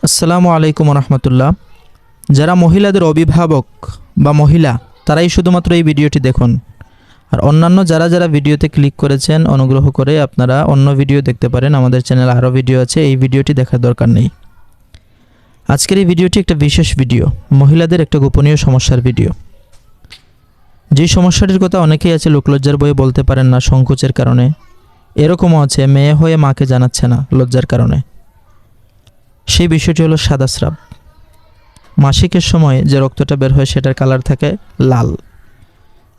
আসসালামু আলাইকুম রহমতুল্লাহ। যারা মহিলাদের অভিভাবক বা মহিলা তারাই শুধুমাত্র এই ভিডিওটি দেখুন, আর অন্যান্য যারা যারা ভিডিওতে ক্লিক করেছেন অনুগ্রহ করে আপনারা অন্য ভিডিও দেখতে পারেন। আমাদের চ্যানেলে আরও ভিডিও আছে, এই ভিডিওটি দেখার দরকার নেই। আজকের এই ভিডিওটি একটা বিশেষ ভিডিও, মহিলাদের একটা গোপনীয় সমস্যার ভিডিও। যে সমস্যাটির কথা অনেকেই আছে লোকলজ্জার বয়ে বলতে পারেন না সংকোচের কারণে, এরকমও আছে মেয়ে হয়ে মাকে জানাচ্ছে না লজ্জার কারণে। সেই বিষয়টি হলো সাদা স্রাব। মাসিকের সময় যে রক্তটা বের হয় সেটার কালার থাকে লাল,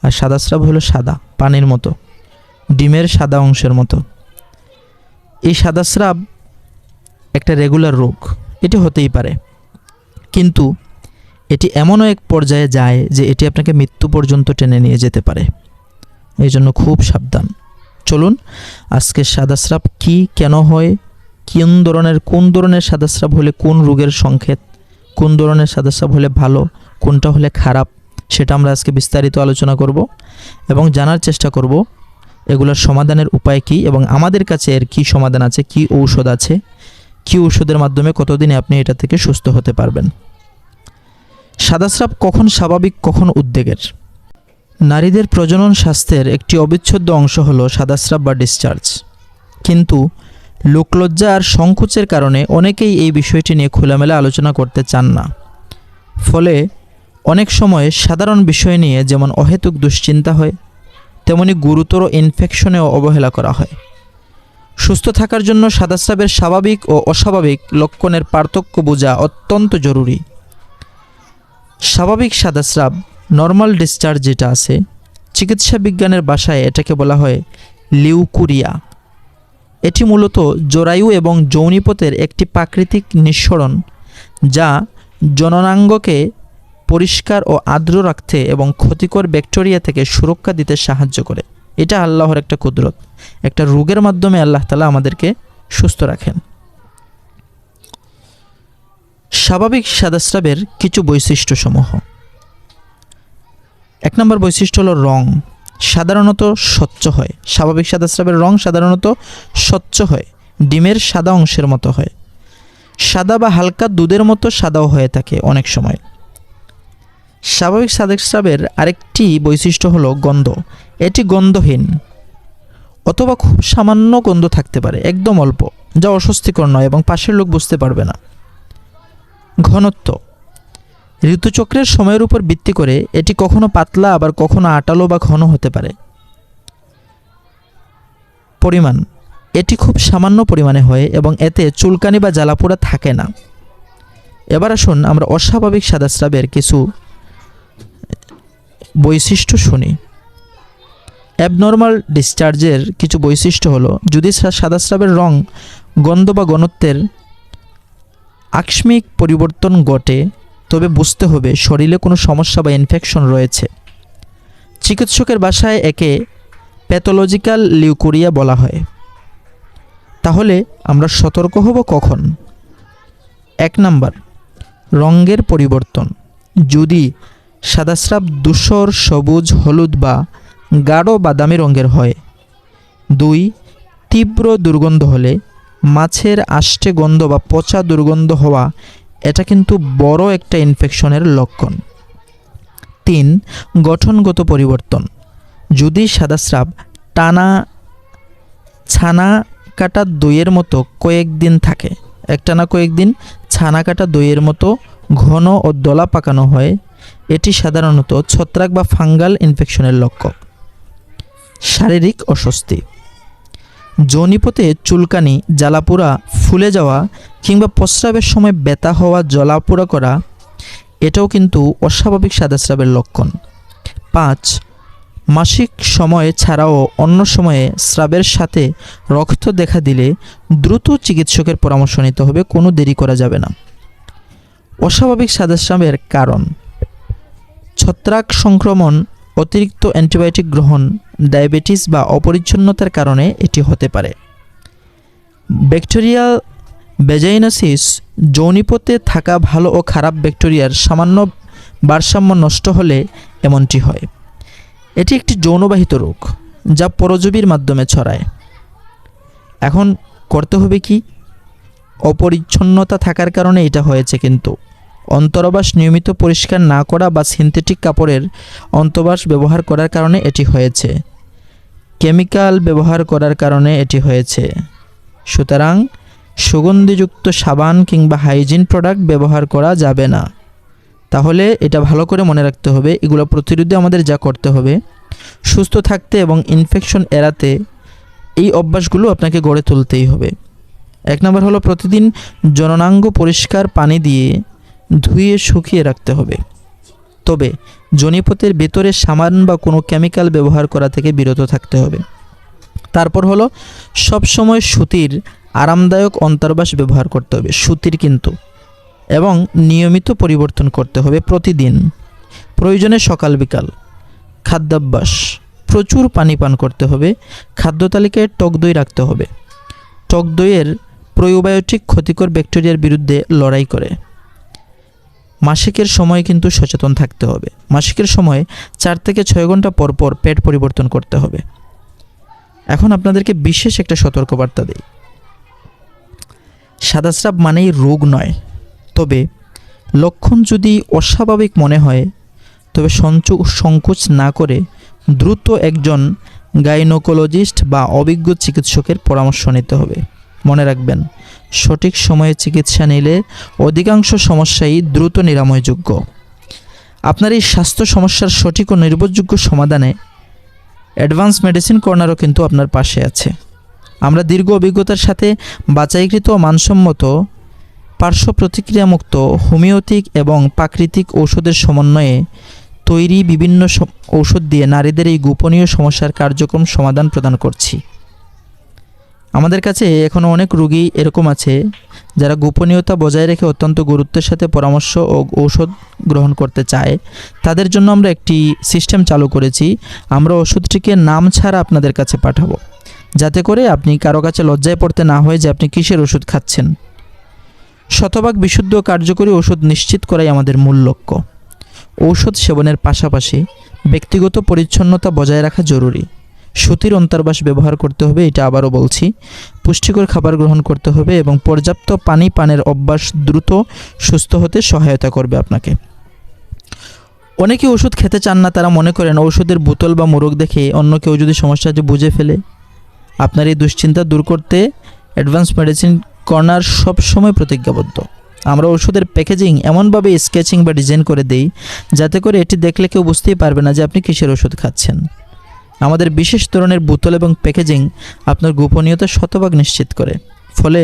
আর সাদা স্রাব হলো সাদা, পানির মতো, ডিমের সাদা অংশের মতো। এই সাদা স্রাব একটা রেগুলার রোগ, এটি হতেই পারে, কিন্তু এটি এমনও এক পর্যায়ে যায় যে এটি আপনাকে মৃত্যু পর্যন্ত টেনে নিয়ে যেতে পারে। এই জন্য খুব সাবধান। চলুন আজকে সাদা স্রাব কী, কেন হয়, কোন ধরনের সাদা স্রাব হলে কোন রোগের সংকেত, কোন ধরনের সাদা স্রাব হলে ভালো, কোনটা হলে খারাপ, সেটা আমরা আজকে বিস্তারিত আলোচনা করব এবং জানার চেষ্টা করব এগুলোর সমাধানের উপায় কী এবং আমাদের কাছে এর কী সমাধান আছে, কী ঔষধ আছে, কী ঔষধের মাধ্যমে কতদিনে আপনি এটা থেকে সুস্থ হতে পারবেন। সাদা স্রাব কখন স্বাভাবিক, কখন উদ্বেগের? নারীদের প্রজনন স্বাস্থ্যের একটি অবিচ্ছেদ্য অংশ হলো সাদা স্রাব বা ডিসচার্জ, কিন্তু লোকলজ্জা আর সংকোচের কারণে অনেকেই এই বিষয়টি নিয়ে খোলামেলা আলোচনা করতে চান না। ফলে অনেক সময় সাধারণ বিষয় নিয়ে যেমন অহেতুক দুশ্চিন্তা হয়, তেমনি গুরুতর ইনফেকশনেও অবহেলা করা হয়। সুস্থ থাকার জন্য সাদা স্রাবের স্বাভাবিক ও অস্বাভাবিক লক্ষণের পার্থক্য বোঝা অত্যন্ত জরুরি। স্বাভাবিক সাদা স্রাব, নর্মাল ডিসচার্জ যেটা আছে, চিকিৎসা বিজ্ঞানের ভাষায় এটাকে বলা হয় লিউকুরিয়া। এটি মূলত জরায়ু এবং যৌনিপথের একটি প্রাকৃতিক নিঃসরণ, যা জননাঙ্গকে পরিষ্কার ও আর্দ্র রাখতে এবং ক্ষতিকর ব্যাকটেরিয়া থেকে সুরক্ষা দিতে সাহায্য করে। এটা আল্লাহর একটা কুদরত। একটা রোগের মাধ্যমে আল্লাহ তাআলা আমাদেরকে সুস্থ রাখেন। স্বাভাবিক সাদা স্রাবের কিছু বৈশিষ্ট্যসমূহ। 1 নম্বর বৈশিষ্ট্য হলো রং সাধারণত স্বচ্ছ হয়। স্বাভাবিক সাদা স্রাবের রং সাধারণত স্বচ্ছ হয়, ডিমের সাদা অংশের মতো হয়। সাদা বা হালকা দুধের মতো সাদাও হয়ে থাকে অনেক সময়। স্বাভাবিক সাদা স্রাবের আরেকটি বৈশিষ্ট্য হলো গন্ধ। এটি গন্ধহীন অথবা খুব সামান্য গন্ধ থাকতে পারে, একদম অল্প, যা অস্বস্তিকর নয় এবং পাশের লোক বুঝতে পারবে না। ঘনত্ব ঋতুচক্রের সময়ের উপর ভিত্তি করে এটি কখনো পাতলা আবার কখনো আটালো বা ঘন হতে পারে। পরিমাণ এটি খুব সামান্য পরিমাণে হয় এবং এতে চুলকানি বা জ্বালাপোড়া থাকে না। এবার আসুন আমরা অস্বাভাবিক সাদা স্রাবের কিছু বৈশিষ্ট্য শুনি। অ্যাবনর্মাল ডিসচার্জের কিছু বৈশিষ্ট্য হলো, যদি সাদা স্রাবের রং, গন্ধ বা ঘনত্বের আকস্মিক পরিবর্তন ঘটে তবে বুঝতে হবে শরীরে কোনো সমস্যা বা ইনফেকশন রয়েছে। চিকিৎসকের ভাষায় একে প্যাথোলজিক্যাল লিউকোরিয়া বলা হয়। তাহলে আমরা সতর্ক হব কখন? 1 নাম্বার, রঙের পরিবর্তন। যদি সাদা স্রাব ধূসর, সবুজ, হলুদ বা গাঢ় বাদামি রঙের হয়। 2, তীব্র দুর্গন্ধ হলে, মাছের আষ্টে গন্ধ বা পচা দুর্গন্ধ হওয়া, এটা কিন্তু বড় একটা ইনফেকশনের লক্ষণ। 3, গঠনগত পরিবর্তন। যদি সাদা স্রাব টানা ছানা কাটা দইয়ের মতো কয়েকদিন থাকে, একটানা কয়েকদিন ছানা কাটা দইয়ের মতো ঘন ও দলা পাকানো হয়, এটি সাধারণত ছত্রাক বা ফাঙ্গাল ইনফেকশনের লক্ষণ। শারীরিক অস্বস্তি, যৌনিপথে চুলকানি, জ্বালাপোড়া, ফুলে যাওয়া কিংবা প্রস্রাবের সময় ব্যথা হওয়া, জ্বালাপোড়া করা, এটাও কিন্তু অস্বাভাবিক সাদা স্রাবের লক্ষণ। 5, মাসিক সময়ে ছাড়াও অন্য সময়ে স্রাবের সাথে রক্ত দেখা দিলে দ্রুত চিকিৎসকের পরামর্শ নিতে হবে, কোনো দেরি করা যাবে না। অস্বাভাবিক সাদা স্রাবের কারণ: ছত্রাক সংক্রমণ, অতিরিক্ত অ্যান্টিবায়োটিক গ্রহণ, ডায়াবেটিস বা অপরিচ্ছন্নতার কারণে এটি হতে পারে। ব্যাকটেরিয়াল ভ্যাজাইনোসিস, যৌনিপথে থাকা ভালো ও খারাপ ব্যাকটেরিয়ার সামান্য ভারসাম্য নষ্ট হলে এমনটি হয়। এটি একটি যৌনবাহিত রোগ যা পরজীবীর মাধ্যমে ছড়ায়। এখন করতে হবে কি? অপরিচ্ছন্নতা থাকার কারণে এটা হয়েছে। কিন্তু অন্তর্বাস নিয়মিত পরিষ্কার না করা বা সিনথেটিক কাপড়ের অন্তর্বাস ব্যবহার করার কারণে এটি হয়েছে। কেমিক্যাল ব্যবহার করার কারণে এটি হয়েছে। সুতরাং সুগন্ধিযুক্ত সাবান কিংবা হাইজিন প্রোডাক্ট ব্যবহার করা যাবে না। তাহলে এটা ভালো করে মনে রাখতে হবে, এগুলো প্রতিরোধে আমাদের যা করতে হবে, সুস্থ থাকতে এবং ইনফেকশন এড়াতে এই অভ্যাসগুলো আপনাকে গড়ে তুলতেই হবে। 1 নম্বর হলো প্রতিদিন জননাঙ্গ পরিষ্কার পানি দিয়ে ধুয়ে শুকিয়ে রাখতে হবে। তবে জনিপথের ভেতরে সাবান বা কোনো কেমিক্যাল ব্যবহার করা থেকে বিরত থাকতে হবে। তারপর হলো সবসময় সুতির আরামদায়ক অন্তর্বাস ব্যবহার করতে হবে, সুতির কিন্তু, এবং নিয়মিত পরিবর্তন করতে হবে প্রতিদিন। প্রয়োজনে সকাল বিকাল। খাদ্যাভ্যাস, প্রচুর পানি পান করতে হবে। খাদ্য তালিকায় টক দই রাখতে হবে। টক দইয়ের প্রোবায়োটিক ক্ষতিকর ব্যাকটেরিয়ার বিরুদ্ধে লড়াই করে। মাসিকের সময় কিন্তু সচেতন থাকতে হবে। মাসিকের সময় 4 থেকে 6 ঘন্টা পর পর পেট পরিবর্তন করতে হবে। এখন আপনাদেরকে বিশেষ একটা সতর্কবার্তা দেই। সাদাস্রাব মানেই রোগ নয়, তবে লক্ষণ যদি অস্বাভাবিক মনে হয় তবে সংকোচ না করে দ্রুত একজন গাইনোকোলজিস্ট বা অভিজ্ঞ চিকিৎসকের পরামর্শ নিতে হবে। মনে রাখবেন, সঠিক সময়ে চিকিৎসা নিলে অধিকাংশ সমস্যাই দ্রুত নিরাময়যোগ্য। আপনার এই স্বাস্থ্য সমস্যার সঠিক ও নির্ভরযোগ্য সমাধানে অ্যাডভান্স মেডিসিন কর্নারও কিন্তু আপনার পাশে আছে। আমরা দীর্ঘ অভিজ্ঞতার সাথে বাছাইকৃত মানসম্মত পার্শ্ব প্রতিক্রিয়ামুক্ত হোমিওপ্যাথিক এবং প্রাকৃতিক ঔষধের সমন্বয়ে তৈরি বিভিন্ন ঔষধ দিয়ে নারীদের এই গোপনীয় সমস্যার কার্যক্রম সমাধান প্রদান করছি। আমাদের কাছে এখনও অনেক রোগী এরকম আছে যারা গোপনীয়তা বজায় রেখে অত্যন্ত গুরুত্বের সাথে পরামর্শ ও ঔষধ গ্রহণ করতে চায়। তাদের জন্য আমরা একটি সিস্টেম চালু করেছি। আমরা ওষুধটিকে নাম ছাড়া আপনাদের কাছে পাঠাবো, যাতে করে আপনি কারো কাছে লজ্জায় পড়তে না হয় যে আপনি কিসের ওষুধ খাচ্ছেন। শতভাগ বিশুদ্ধ কার্যকরী ওষুধ নিশ্চিত করাই আমাদের মূল লক্ষ্য। ঔষধ সেবনের পাশাপাশি ব্যক্তিগত পরিচ্ছন্নতা বজায় রাখা জরুরি। সুতির অন্তর্বাস ব্যবহার করতে হবে, এটা আবারও বলছি। পুষ্টিকর খাবার গ্রহণ করতে হবে এবং পর্যাপ্ত পানি পানের অভ্যাস দ্রুত সুস্থ হতে সহায়তা করবে আপনাকে। অনেকে ওষুধ খেতে চান না, তারা মনে করেন ওষুধের বোতল বা মোড়ক দেখে অন্য কেউ যদি সমস্যাটি বুঝে ফেলে। আপনার এই দুশ্চিন্তা দূর করতে অ্যাডভান্স মেডিসিন কর্নার সবসময় প্রতিজ্ঞাবদ্ধ। আমরা ওষুধের প্যাকেজিং এমনভাবে স্কেচিং বা ডিজাইন করে দেই যাতে করে এটি দেখলে কেউ বুঝতেই পারবে না যে আপনি কিসের ওষুধ খাচ্ছেন। আমাদের বিশেষ ধরনের বোতল এবং প্যাকেজিং আপনার গোপনীয়তা শতভাগ নিশ্চিত করে। ফলে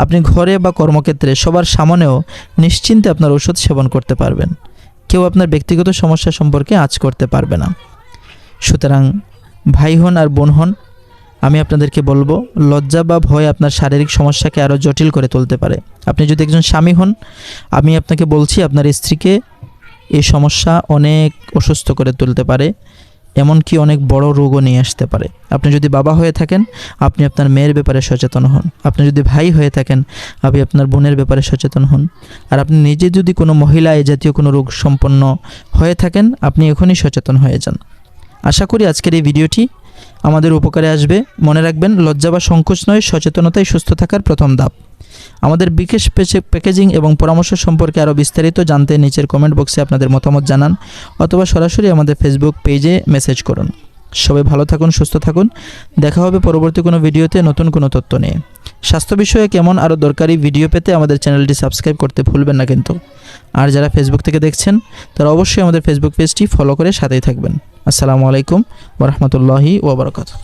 আপনি ঘরে বা কর্মক্ষেত্রে সবার সামনেও নিশ্চিন্তে আপনার ওষুধ সেবন করতে পারবেন। কেউ আপনার ব্যক্তিগত সমস্যা সম্পর্কে আঁচ করতে পারবে না। সুতরাং ভাই হন আর বোন হন, আমি আপনাদেরকে বলবো, লজ্জা বা ভয় আপনার শারীরিক সমস্যাকে আরও জটিল করে তুলতে পারে। আপনি যদি একজন স্বামী হন, আমি আপনাকে বলছি আপনার স্ত্রীকে এই সমস্যা অনেক অসুস্থ করে তুলতে পারে, এমনকি অনেক বড় রোগও নিয়ে আসতে পারে। আপনি যদি বাবা হয়ে থাকেন, আপনি আপনার মেয়ের ব্যাপারে সচেতন হন। আপনি যদি ভাই হয়ে থাকেন, আপনি আপনার বোনের ব্যাপারে সচেতন হন। আর আপনি নিজে যদি কোনো মহিলা এই জাতীয় কোনো রোগ সম্পন্ন হয়ে থাকেন, আপনি এখনই সচেতন হয়ে যান। আশা করি আজকের এই ভিডিওটি আমাদের উপকারে আসবে। মনে রাখবেন, লজ্জা বা সংকোচ নয়, সচেতনতাই সুস্থ থাকার প্রথম ধাপ। আমাদের বিশেষ প্যাকেজিং এবং পরামর্শ সম্পর্কে আরও বিস্তারিত জানতে নিচের কমেন্ট বক্সে আপনাদের মতামত জানান অথবা সরাসরি আমাদের ফেসবুক পেজে মেসেজ করুন। সবাই ভালো থাকুন, সুস্থ থাকুন। দেখা হবে পরবর্তী কোনো ভিডিওতে নতুন কোনো তথ্য নিয়ে। স্বাস্থ্য বিষয়ে কেমন আরও দরকারি ভিডিও পেতে আমাদের চ্যানেলটি সাবস্ক্রাইব করতে ভুলবেন না কিন্তু। আর যারা ফেসবুক থেকে দেখছেন তারা অবশ্যই আমাদের ফেসবুক পেজটি ফলো করে সাথেই থাকবেন। আসসালামু আলাইকুম ওয়া রাহমাতুল্লাহি ওয়া বারাকাতুহু।